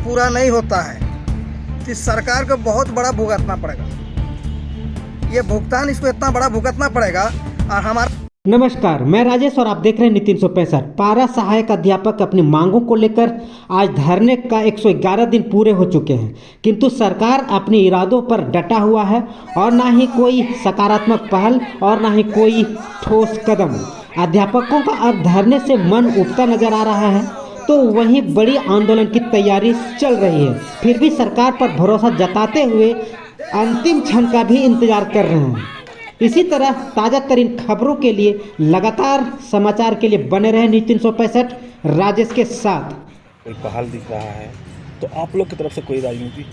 पूरा नहीं होता है तो इस सरकार को बहुत बड़ा भुगतना पड़ेगा। ये भुगतान इसको इतना बड़ा भुगतना पड़ेगा। और हमारा नमस्कार, मैं राजेश और आप देख रहे हैं नीति 365। पारा सहायक अध्यापक अपनी मांगों को लेकर आज धरने का 111 दिन पूरे हो चुके हैं, किंतु सरकार अपने इरादों पर डटा हुआ है और ना ही कोई सकारात्मक पहल और ना ही कोई ठोस कदम। अध्यापकों का अब धरने से मन उबता नजर आ रहा है, तो वहीं बड़ी आंदोलन की तैयारी चल रही है। फिर भी सरकार पर भरोसा जताते हुए अंतिम क्षण का भी इंतजार कर रहे हैं। इसी तरह ताज़ा तरीन खबरों के लिए लगातार समाचार के लिए बने रहे नीति 365 राजेश के साथ। कोई पहल दिख रहा है तो आप लोग की तरफ से कोई राजनीति?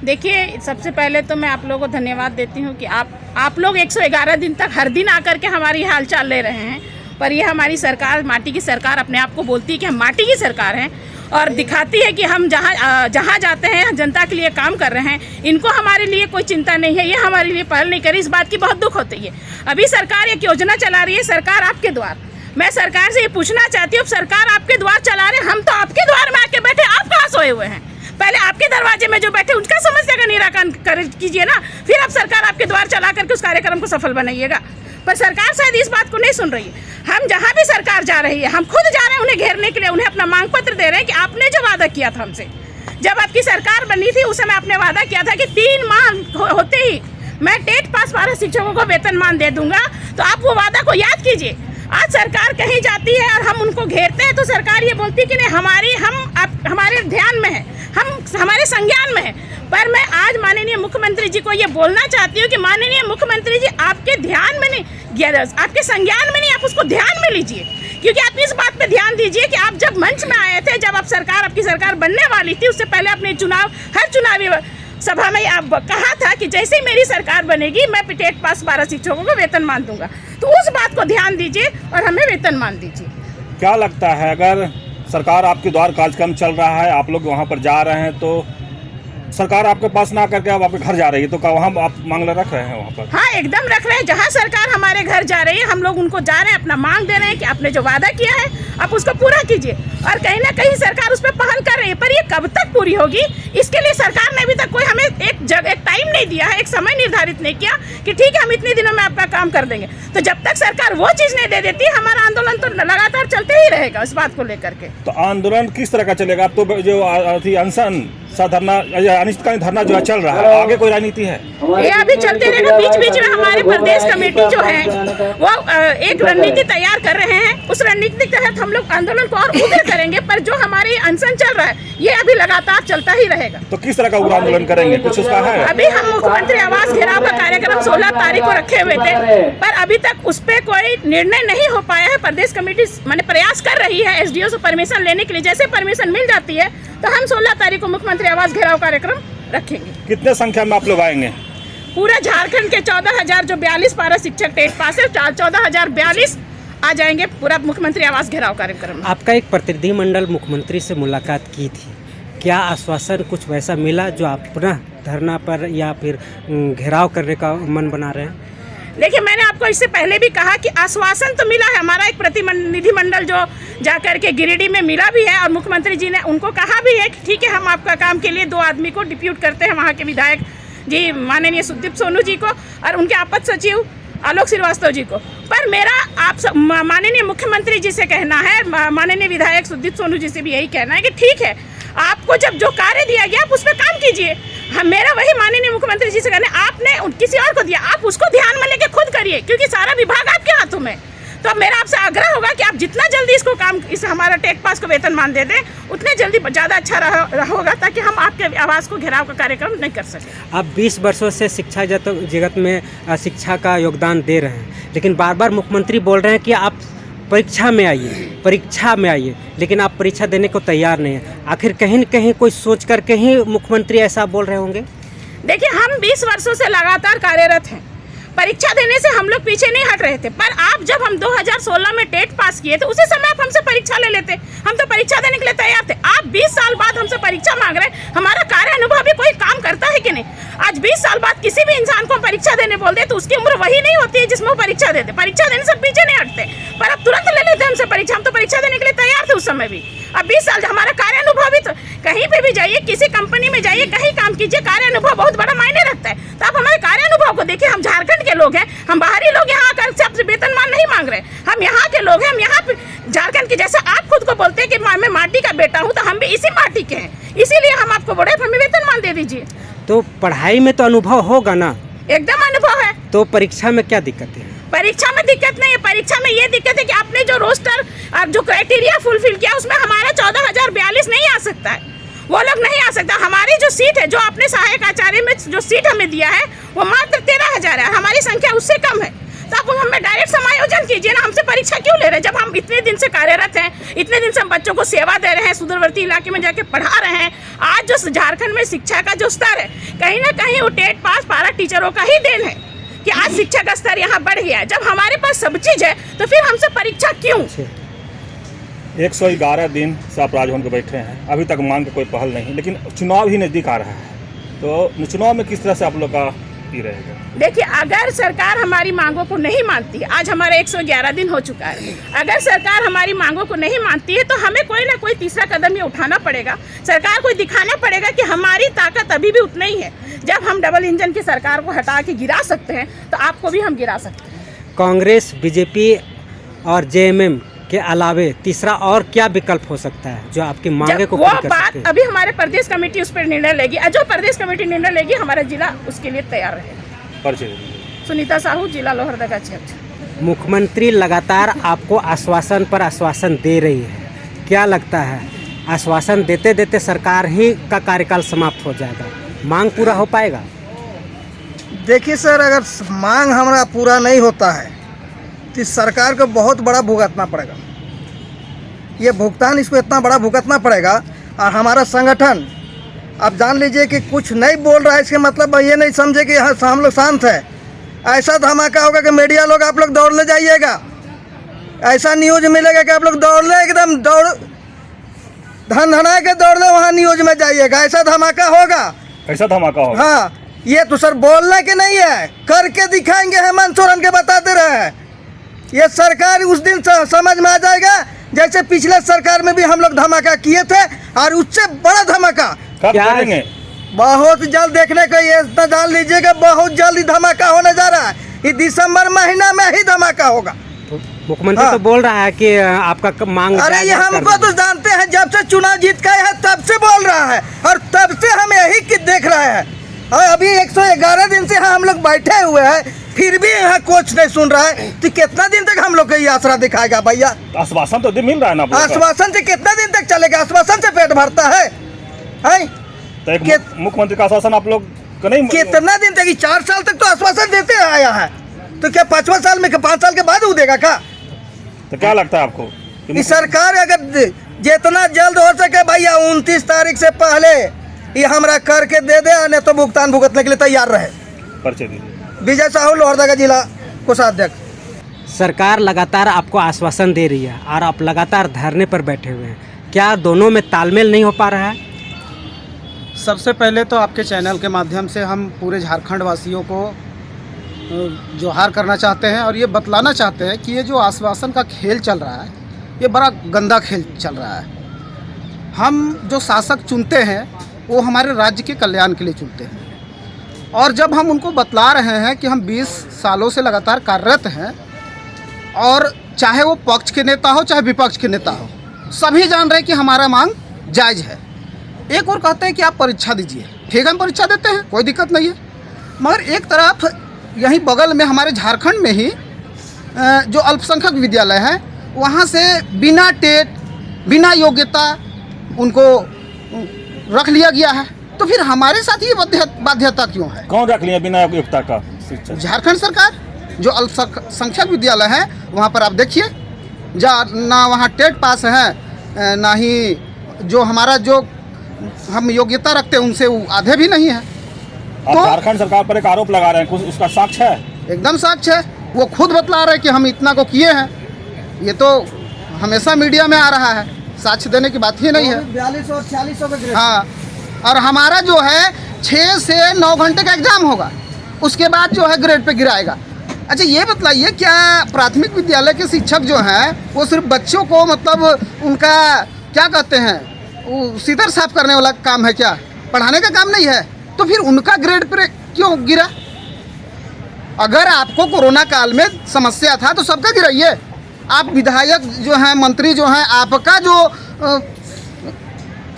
देखिए, सबसे पहले तो मैं आप लोगों को धन्यवाद देती हूँ कि आप लोग 111 दिन तक हर दिन आकर के हमारी हालचाल ले रहे हैं। पर ये हमारी सरकार, माटी की सरकार, अपने आप को बोलती है कि हम माटी की सरकार हैं और दिखाती है कि हम जहाँ जाते हैं जनता के लिए काम कर रहे हैं। इनको हमारे लिए कोई चिंता नहीं है, ये हमारे लिए पहल नहीं करी। इस बात की बहुत दुख होती है। अभी सरकार एक योजना चला रही है, सरकार आपके द्वार। मैं सरकार से ये पूछना चाहती हूँ, सरकार आपके द्वार चला रहे, हम तो आपके द्वार में आके बैठे, आप कहाँ सोए हुए हैं? पहले आपके दरवाजे में जो बैठे उनका समस्या का निराकरण कीजिए ना, फिर आप सरकार आपके द्वार चला करके उस कार्यक्रम को सफल बनाइएगा। पर सरकार शायद इस बात को नहीं सुन रही है। हम जहाँ भी सरकार जा रही है, हम खुद जा रहे हैं उन्हें घेरने के लिए, उन्हें अपना मांग पत्र दे रहे हैं कि आपने जो वादा किया था हमसे, जब आपकी सरकार बनी थी उस समय आपने वादा किया था कि 3 माह होते ही मैं टेट पास 12 शिक्षकों को वेतनमान दे दूंगा। तो आप वो वादा को याद कीजिए। आज सरकार कहीं जाती है और हम उनको घेरते हैं तो सरकार ये बोलती है कि नहीं, हमारे ध्यान में है, हमारे संज्ञान में है। पर मैं आज माननीय मुख्यमंत्री जी को ये बोलना चाहती हूँ कि माननीय मुख्यमंत्री जी, आपके ध्यान में नहीं, आपके संज्ञान में नहीं, आप उसको ध्यान में लीजिए। क्योंकि आप इस बात पे ध्यान दीजिए कि आप जब मंच में आए थे, जब आपकी सरकार बनने वाली थी, उससे पहले अपने हर चुनावी सभा में आप कहा था कि जैसे ही मेरी सरकार बनेगी मैं टेट पास 12 शिक्षकों को वेतनमान दूंगा। तो उस बात को ध्यान दीजिए और हमें वेतनमान दीजिए। क्या लगता है, अगर सरकार आपके द्वार कार्यक्रम चल रहा है, आप लोग वहाँ पर जा रहे हैं, तो सरकार आपके पास ना करके अब आपके घर जा रही है, तो क्या वहाँ आप मांग रख रहे हैं वहाँ पर? हाँ, एकदम रख रहे हैं। जहाँ सरकार हमारे घर जा रही है, हम लोग उनको जा रहे हैं, अपना मांग दे रहे हैं कि आपने जो वादा किया है आप उसको पूरा कीजिए। और कहीं ना कहीं सरकार उस पर पहल कर रही है, पर ये कब तक पूरी होगी, इसके लिए सरकार ने अभी तक कोई हमें एक टाइम नहीं दिया है, एक समय निर्धारित नहीं किया कि ठीक है हम इतने दिनों में आपका काम कर देंगे। तो जब तक सरकार वो चीज़ नहीं दे देती, हमारा आंदोलन तो लगातार चलते ही रहेगा इस बात को लेकर के। तो आंदोलन किस तरह का चलेगा? अब तो जो अनशन धरना, अनिश्चितकालीन धरना जो चल रहा है, आगे कोई राजनीति है? ये अभी चलते रहेगा। बीच बीच में हमारे प्रदेश कमेटी जो है वो एक रणनीति तैयार कर रहे हैं। उस रणनीति के तहत हम लोग आंदोलन को और उग्र करेंगे। पर जो हमारी अनशन चल रहा है ये अभी लगातार चलता ही रहेगा। तो किस तरह का उग्र आंदोलन करेंगे, कुछ उसका है? अभी हम मुख्यमंत्री आवास घेराव का कार्यक्रम 16 तारीख को रखे हुए थे, पर अभी तक उस पर कोई निर्णय नहीं हो पाया है। प्रदेश कमेटी मैंने प्रयास कर रही है एसडीओ से परमिशन लेने के लिए। जैसे परमिशन मिल जाती है तो हम 16 तारीख को मुख्यमंत्री आवास घेराव कार्यक्रम रखेंगे। कितने संख्या में आप लोग आएंगे? पूरा झारखंड के 14,000 जो 42 पारा शिक्षक टेट पास है, 14,042 आ जाएंगे पूरा मुख्यमंत्री आवास घेराव कार्यक्रम। आपका एक प्रतिनिधिमंडल मुख्यमंत्री से मुलाकात की थी, क्या आश्वासन कुछ वैसा मिला जो आप पुनः धरना पर या फिर घेराव करने का मन बना रहे हैं? देखिए, मैंने आपको इससे पहले भी कहा कि आश्वासन तो मिला है। हमारा एक प्रतिनिधिमंडल जो जाकर के गिरिडीह में मिला भी है और मुख्यमंत्री जी ने उनको कहा भी है कि ठीक है हम आपका काम के लिए 2 आदमी को डिप्यूट करते हैं, वहाँ के विधायक जी माननीय सुदीप सोनू जी को और उनके आपात सचिव आलोक श्रीवास्तव जी को। पर मेरा आप माननीय मुख्यमंत्री जी से कहना है, माननीय विधायक सुदीप सोनू जी से भी यही कहना है कि ठीक है, आपको जब जो कार्य दिया गया आप उस पर काम कीजिए। मेरा वही माननीय मुख्यमंत्री जी से कहना है, आपने किसी और को दिया, आप उसको ध्यान में लेके खुद करिए, क्योंकि सारा विभाग आपके हाथों में। तो मेरा आपसे आग्रह होगा कि आप जितना जल्दी इसको इस हमारा टेट पास को वेतनमान दे दें, उतने जल्दी ज़्यादा अच्छा होगा, ताकि हम आपके आवास को घेराव का कार्यक्रम नहीं कर सकें। आप 20 वर्षों से शिक्षा जगत में शिक्षा का योगदान दे रहे हैं, लेकिन बार बार मुख्यमंत्री बोल रहे हैं कि आप परीक्षा में आइए, लेकिन आप परीक्षा देने को तैयार नहीं है। आखिर कहीं न कहीं कोई सोच करके ही मुख्यमंत्री ऐसा बोल रहे होंगे? देखिए, हम 20 वर्षों से लगातार कार्यरत हैं। परीक्षा देने से हम लोग पीछे नहीं हट रहे थे, पर आप जब हम 2016 में टेट पास किए थे, उसी समय आप हमसे परीक्षा ले लेते, हम तो परीक्षा देने के लिए तैयार थे। आप 20 साल बाद हमसे परीक्षा मांग रहे हैं। हमारा कार्य अनुभव भी कोई काम करता है कि नहीं? आज 20 साल बाद किसी भी इंसान को परीक्षा देने बोल दे तो उसकी उम्र वही नहीं होती है जिसमें वो परीक्षा देते। परीक्षा देने से पीछे नहीं हटते, पर अब तुरंत ले लेते हमसे परीक्षा। हम तो परीक्षा देने के लिए तैयार थे उस समय भी। अब 20 साल हमारा कार्य अनुभव भी तो कहीं पे भी जाइए, किसी कंपनी में जाइए, कहीं काम कीजिए, कार्य अनुभव बहुत बड़ा मायने रखता है। तो आप हमारे कार्य अनुभव को देखिए। हम झारखंड के लोग हैं, हम बाहरी लोग यहाँ आकर से आपसे वेतनमान नहीं मांग रहे। हम यहाँ के लोग हैं, हम यहाँ पे झारखंड के, जैसे आप खुद को बोलते हैं कि मैं माटी का बेटा हूँ, तो हम भी इसी माटी के हैं, इसीलिए हम आपको बोले हमें वेतनमान दे दीजिए। तो पढ़ाई में तो अनुभव होगा ना? एकदम अनुभव है। तो परीक्षा में क्या दिक्कत है? परीक्षा में दिक्कत नहीं है। परीक्षा में ये दिक्कत है कि आपने जो रोस्टर और जो क्राइटेरिया फुलफिल किया उसमें हमारा 14,042 नहीं आ सकता है, वो लोग नहीं आ सकता। हमारी जो सीट है, जो आपने सहायक आचार्य में जो सीट हमें दिया है, वो मात्र 13,000 है, हमारी संख्या उससे कम है। तो आप हमें डायरेक्ट समायोजन कीजिए ना, हमसे परीक्षा क्यों ले रहे हैं? जब हम इतने दिन से कार्यरत हैं, इतने दिन से हम बच्चों को सेवा दे रहे हैं, सुदूरवर्ती इलाके में जाके पढ़ा रहे हैं। आज जो झारखंड में शिक्षा का जो स्तर है, कहीं ना कहीं वो टेट पास पारा टीचरों का ही देन है कि आज शिक्षा का स्तर यहाँ बढ़ गया है। जब हमारे पास सब चीज़ है तो फिर हमसे परीक्षा क्यों? 111 दिन से आप राजभवन पे बैठे हैं, अभी तक मांग का कोई पहल नहीं, लेकिन चुनाव ही नज़दीक आ रहा है, तो चुनाव में किस तरह से आप लोग का ही रहेगा? देखिए, अगर सरकार हमारी मांगों को नहीं मानती है, आज हमारा 111 दिन हो चुका है, अगर सरकार हमारी मांगों को नहीं मानती है तो हमें कोई ना कोई तीसरा कदम ये उठाना पड़ेगा। सरकार को दिखाना पड़ेगा कि हमारी ताकत अभी भी उतना ही है। जब हम डबल इंजन की सरकार को हटा के गिरा सकते हैं तो आपको भी हम गिरा सकते हैं। कांग्रेस, बीजेपी और जेएमएम के अलावे तीसरा और क्या विकल्प हो सकता है जो आपकी मांगे को पूरी कर वो सकते बात अभी हमारे प्रदेश कमेटी उस पर निर्णय लेगी, और जो प्रदेश कमेटी निर्णय लेगी हमारा जिला उसके लिए तैयार रहेगा। सुनीता साहू, जिला लोहरदगा का अध्यक्ष। मुख्यमंत्री लगातार आपको आश्वासन पर आश्वासन दे रही है, क्या लगता है आश्वासन देते देते सरकार ही का कार्यकाल समाप्त हो जाएगा, मांग पूरा हो पाएगा? देखिए सर, अगर मांग हमारा पूरा नहीं होता है तो सरकार को बहुत बड़ा भुगतना पड़ेगा। ये भुगतान इसको इतना बड़ा भुगतना पड़ेगा। और हमारा संगठन, आप जान लीजिए कि कुछ नहीं बोल रहा है, इसके मतलब ये नहीं समझे कि यहाँ हम लोग शांत है। ऐसा धमाका होगा कि मीडिया लोग आप लोग दौड़ ले जाइएगा, ऐसा न्यूज मिलेगा कि आप लोग दौड़ ले, एकदम दौड़ धन धना के दौड़ ले, वहाँ न्यूज में जाइएगा, ऐसा धमाका होगा। कैसा धमाका होगा? हाँ, ये तो सर बोलने के नहीं है, करके दिखाएंगे। हेमंत सोरेन के बताते रहे, ये सरकार उस दिन समझ में आ जाएगा जैसे पिछले सरकार में भी हम लोग धमाका किए थे, और उससे बड़ा धमाका कब करेंगे? बहुत जल्द देखने को, ये इतना जान लीजिएगा, बहुत जल्द ही धमाका होने जा रहा है। ये दिसंबर महीना में ही धमाका होगा। मुख्यमंत्री हाँ। तो बोल रहा है कि आपका मांग, अरे ये हमको तो जानते हैं, जब से चुनाव जीत गए हैं तब से बोल रहा है, और तब से हम यही कि देख रहे हैं। और अभी 111 दिन से हम लोग बैठे हुए हैं, फिर भी यहाँ कोच नहीं सुन रहा है, तो कितना दिन तक हम लोग को ये आसरा दिखाएगा भैया? आश्वासन तो मिल रहा है ना? आश्वासन से कितना दिन तक चलेगा? आश्वासन से पेट भरता है? तो एक मुख्यमंत्री का आश्वासन आप लोग को नहीं? कितना दिन तक? 4 साल तक तो आश्वासन देते आया है, तो क्या 5वां साल में, 5 साल के बाद वो देगा क्या? तो क्या लगता है आपको कि सरकार अगर जितना जल्द हो सके भैया 29 तारीख से पहले ये हमरा करके दे दे, नहीं तो भुगतान भुगतने के लिए तैयार रहे। परिचय दीजिए। विजय साहू, लोहरदगा जिला कोषाध्यक्ष। सरकार लगातार आपको आश्वासन दे रही है और आप लगातार धरने पर बैठे हुए हैं, क्या दोनों में तालमेल नहीं हो पा रहा है? सबसे पहले तो आपके चैनल के माध्यम से हम पूरे झारखंड वासियों को जोहार करना चाहते हैं और ये बतलाना चाहते हैं कि ये जो आश्वासन का खेल चल रहा है, ये बड़ा गंदा खेल चल रहा है। हम जो शासक चुनते हैं वो हमारे राज्य के कल्याण के लिए चुनते हैं, और जब हम उनको बतला रहे हैं कि हम 20 सालों से लगातार कार्यरत हैं, और चाहे वो पक्ष के नेता हो चाहे विपक्ष के नेता हो, सभी जान रहे हैं कि हमारा मांग जायज़ है। एक और कहते हैं कि आप परीक्षा दीजिए, ठीक है, हम परीक्षा देते हैं, कोई दिक्कत नहीं है। मगर एक तरफ यहीं बगल में हमारे झारखंड में ही जो अल्पसंख्यक विद्यालय है, वहाँ से बिना टेट, बिना योग्यता उनको रख लिया गया है। तो फिर हमारे साथ ये बाध्यता क्यों है? कौन रख लिया बिना योग्यता का शिक्षक? झारखंड सरकार। जो अल्पसंख्यक विद्यालय है वहाँ पर आप देखिए, ना वहाँ टेट पास है, ना ही जो हमारा जो हम योग्यता रखते हैं उनसे वो आधे भी नहीं है। आप तो झारखंड सरकार पर एक आरोप लगा रहे हैं, कुछ उसका साक्ष्य है? एकदम साक्ष्य है, वो खुद बतला रहे हैं कि हम इतना को किए हैं। ये तो हमेशा मीडिया में आ रहा है, साक्ष्य देने की बात ही नहीं है। 42 और 46 का ग्रेड। हाँ, और हमारा जो है 6 से 9 घंटे का एग्जाम होगा, उसके बाद जो है ग्रेड पे गिराएगा। अच्छा ये बतलाइए, क्या प्राथमिक विद्यालय के शिक्षक जो हैं वो सिर्फ बच्चों को मतलब उनका क्या कहते हैं वो सीधर साफ करने वाला काम है क्या? पढ़ाने का काम नहीं है? तो फिर उनका ग्रेड पर क्यों गिरा? अगर आपको कोरोना काल में समस्या था तो सबका गिराइए। आप विधायक जो हैं, मंत्री जो हैं, आपका जो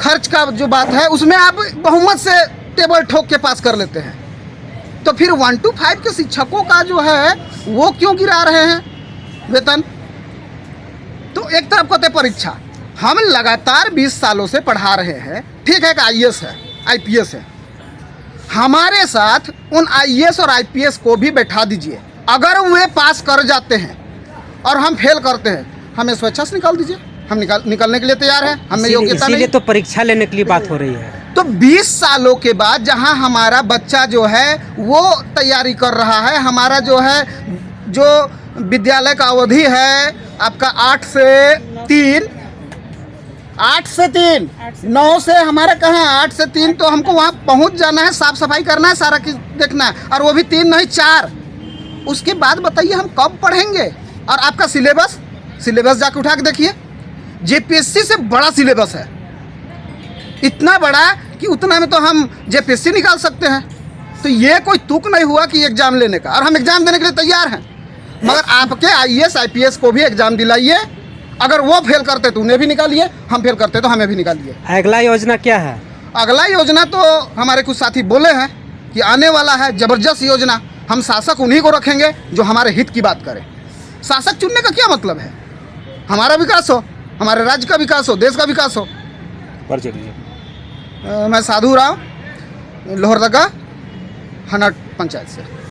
खर्च का जो बात है उसमें आप बहुमत से टेबल ठोक के पास कर लेते हैं। तो फिर 1 to 5 के शिक्षकों का जो है वो क्यों गिरा रहे हैं वेतन? तो एक तरफ कहते परीक्षा, हम लगातार 20 सालों से पढ़ा रहे हैं, ठीक है कि IAS है, IPS है, हमारे साथ उन IAS और IPS को भी बैठा दीजिए। अगर वे पास कर जाते हैं और हम फेल करते हैं, हमें स्वेच्छा से निकाल दीजिए, हम निकलने के लिए तैयार हैं, हमें योग्यता नहीं। इसीलिए तो परीक्षा लेने के लिए बात हो रही है। तो 20 सालों के बाद जहां हमारा बच्चा जो है वो तैयारी कर रहा है, हमारा जो है जो विद्यालय का अवधि है आपका 8 से 3, 9 से हमारा कहाँ 8 से 3, तो हमको वहाँ पहुँच जाना है, साफ सफाई करना है, सारा कुछ देखना है, और वो भी 3 नहीं 4। उसके बाद बताइए हम कब पढ़ेंगे? और आपका सिलेबस जाके उठा के देखिए, JPSC से बड़ा सिलेबस है, इतना बड़ा कि उतना में तो हम JPSC निकाल सकते हैं। तो ये कोई तुक नहीं हुआ कि एग्ज़ाम लेने का, और हम एग्ज़ाम देने के लिए तैयार हैं, मगर आपके IAS IPS को भी एग्ज़ाम दिलाइए। अगर वो फेल करते तो उन्हें भी निकालिए, हम फेल करते तो हमें भी निकालिए। अगला योजना क्या है? अगला योजना तो हमारे कुछ साथी बोले हैं कि आने वाला है ज़बरदस्त योजना। हम शासक उन्हीं को रखेंगे जो हमारे हित की बात करें। शासक चुनने का क्या मतलब है? हमारा विकास हो, हमारे राज्य का विकास हो, देश का विकास हो। परिचय दीजिए। मैं साधु राव, लोहरदगा हनट पंचायत से।